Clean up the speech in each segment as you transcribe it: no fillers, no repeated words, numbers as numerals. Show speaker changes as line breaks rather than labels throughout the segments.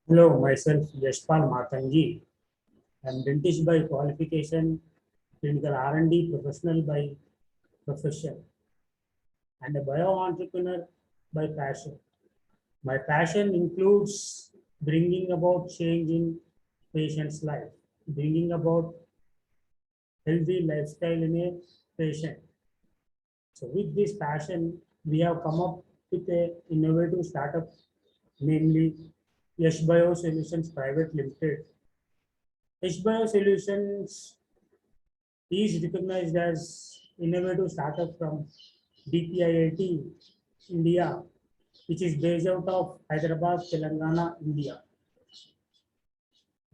Hello, myself Yashpal Matangi. I'm dentist by qualification, clinical R&D professional by profession, and a bio entrepreneur by passion. My passion includes bringing about change in patient's life, bringing about healthy lifestyle in a patient. So with this passion, we have come up with a innovative startup, namely Yash Bio Solutions Private Limited. Yash Bio Solutions is recognized as innovative startup from DPIIT India, which is based out of Hyderabad, Telangana, India.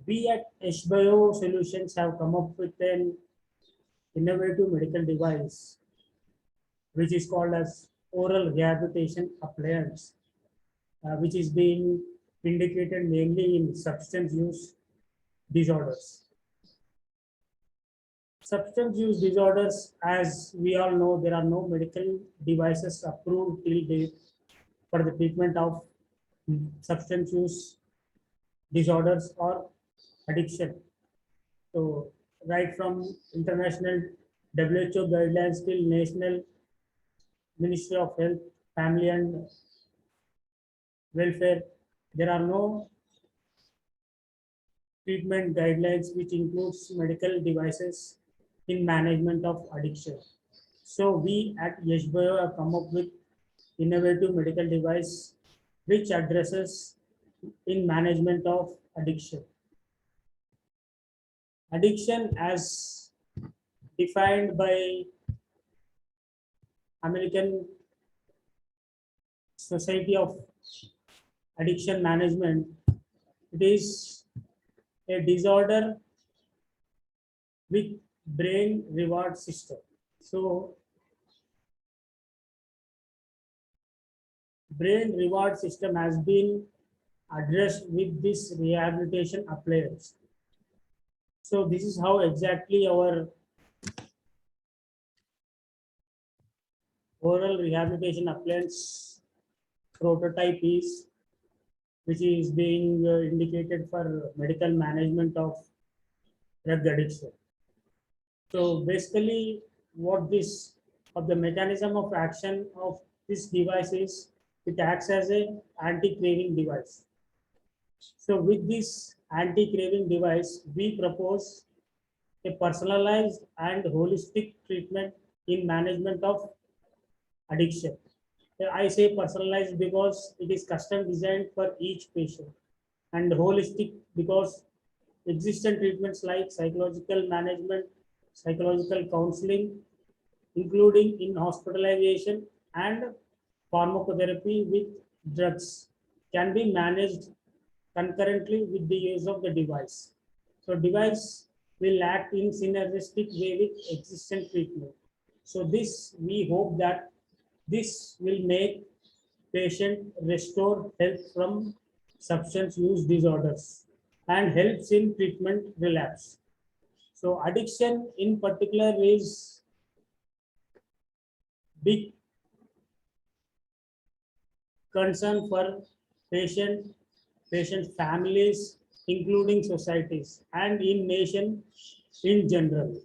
We at SBio Solutions have come up with an innovative medical device, which is called as oral rehabilitation appliance, which is being indicated mainly in substance use disorders. Substance use disorders, as we all know, there are no medical devices approved till date for the treatment of substance use disorders or addiction. So, right from international WHO guidelines till national Ministry of Health, Family and Welfare, there are no treatment guidelines which includes medical devices in management of addiction. So we at YesBio have come up with innovative medical device which addresses in management of addiction. Addiction as defined by American Society of Addiction Management, it is a disorder with brain reward system. So brain reward system has been addressed with this rehabilitation appliance. So this is how exactly our oral rehabilitation appliance prototype is, which is being indicated for medical management of drug addiction. So basically, what this of the mechanism of action of this device is, it acts as a anti-craving device. So with this anti-craving device, we propose a personalized and holistic treatment in management of addiction. I say personalized because it is custom designed for each patient, and holistic because existing treatments like psychological management, psychological counseling, including in hospitalization and pharmacotherapy with drugs, can be managed concurrently with the use of the device. So device will act in synergistic way with existing treatment. So this, we hope that this will make patient restore health from substance use disorders and helps in treatment relapse. So addiction in particular is big concern for patient, patient families, including societies, and in nation in general.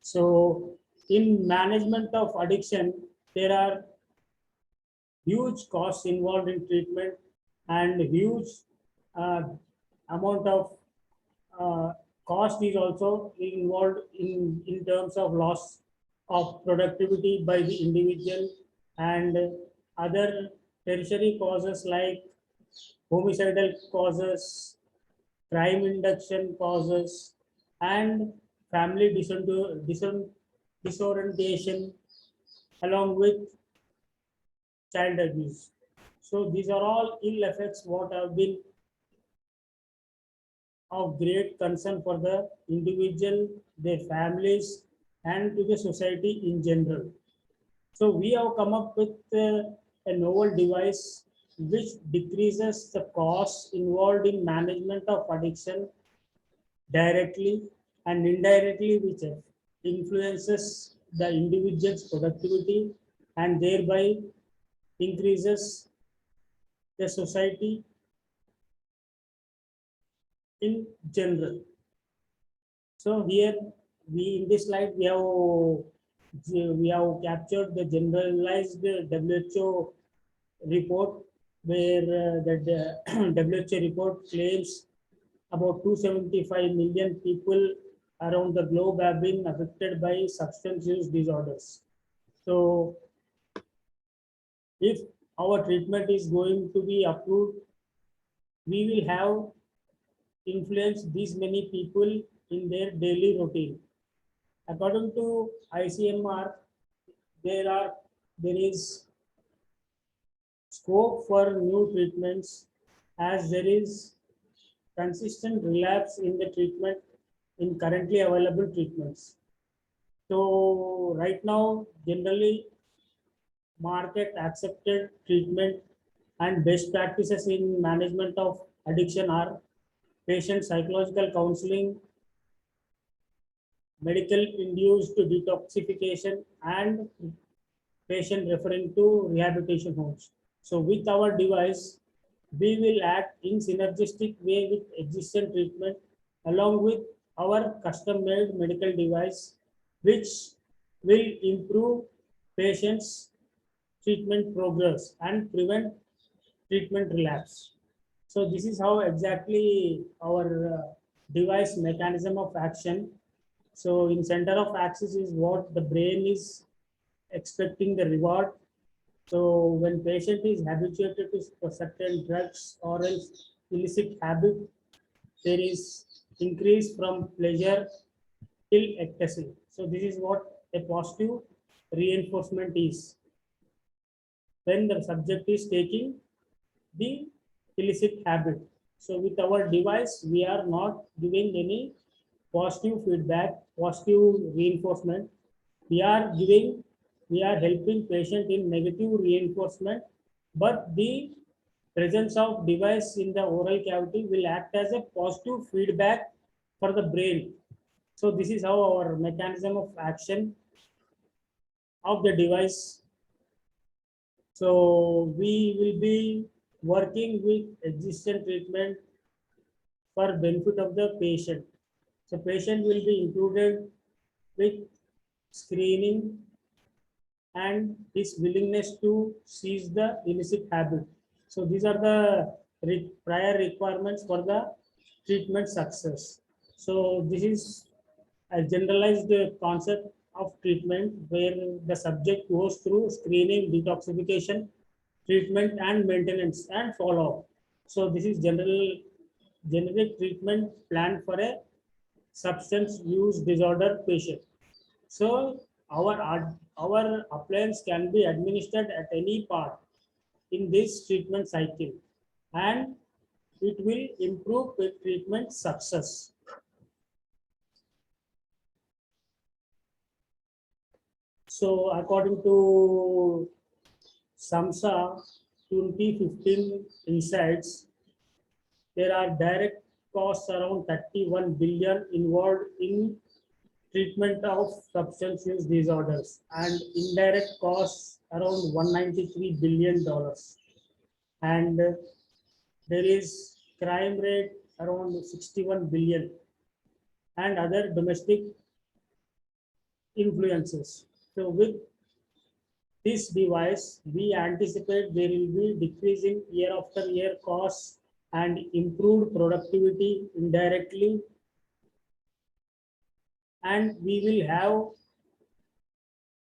So, in management of addiction, there are huge costs involved in treatment and huge uh, amount of uh, cost is also involved in terms of loss of productivity by the individual and other tertiary causes like homicidal causes, crime induction causes, and family disorientation along with child abuse. So these are all ill effects what have been of great concern for the individual, their families, and to the society in general. So we have come up with a novel device which decreases the costs involved in management of addiction directly and indirectly, which influences the individual's productivity and thereby increases the society in general. So here in this slide we have captured the generalized WHO report, where the WHO report claims about 275 million people around the globe have been affected by substance use disorders. So if our treatment is going to be approved, we will have influenced these many people in their daily routine. According to ICMR, there is scope for new treatments as there is consistent relapse in the treatment in currently available treatments. So right now, generally, market accepted treatment and best practices in management of addiction are patient psychological counseling, medical induced detoxification, and patient referring to rehabilitation homes. So with our device, we will act in synergistic way with existing treatment along with our custom-made medical device, which will improve patients' treatment progress and prevent treatment relapse. So this is how exactly our device mechanism of action. So in center of axis is what the brain is expecting the reward. So when patient is habituated to certain drugs or else illicit habit, there is increase from pleasure till ecstasy. So this is what a positive reinforcement is. When the subject is taking the illicit habit. So with our device, we are not giving any positive feedback, positive reinforcement. We are helping patient in negative reinforcement, but the presence of device in the oral cavity will act as a positive feedback for the brain. So this is how our mechanism of action of the device. So we will be working with existing treatment for benefit of the patient. So patient will be included with screening and his willingness to cease the illicit habit. So these are the prior requirements for the treatment success. So this is a generalized concept of treatment where the subject goes through screening, detoxification, treatment and maintenance and follow-up. So this is generic treatment plan for a substance use disorder patient. So our appliance can be administered at any part in this treatment cycle and it will improve the treatment success. So according to SAMHSA 2015 insights, there are direct costs around 31 billion involved in treatment of substance use disorders and indirect costs around $193 billion. And there is crime rate around 61 billion and other domestic influences. So with this device, we anticipate there will be decreasing year after year costs and improved productivity indirectly. And we will have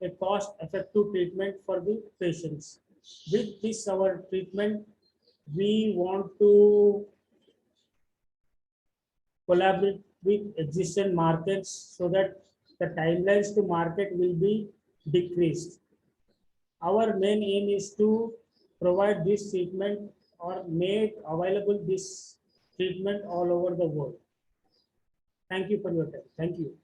a cost-effective treatment for the patients. With this, our treatment, we want to collaborate with existing markets so that the timelines to market will be decreased. Our main aim is to provide this treatment or make available this treatment all over the world. Thank you for your time. Thank you.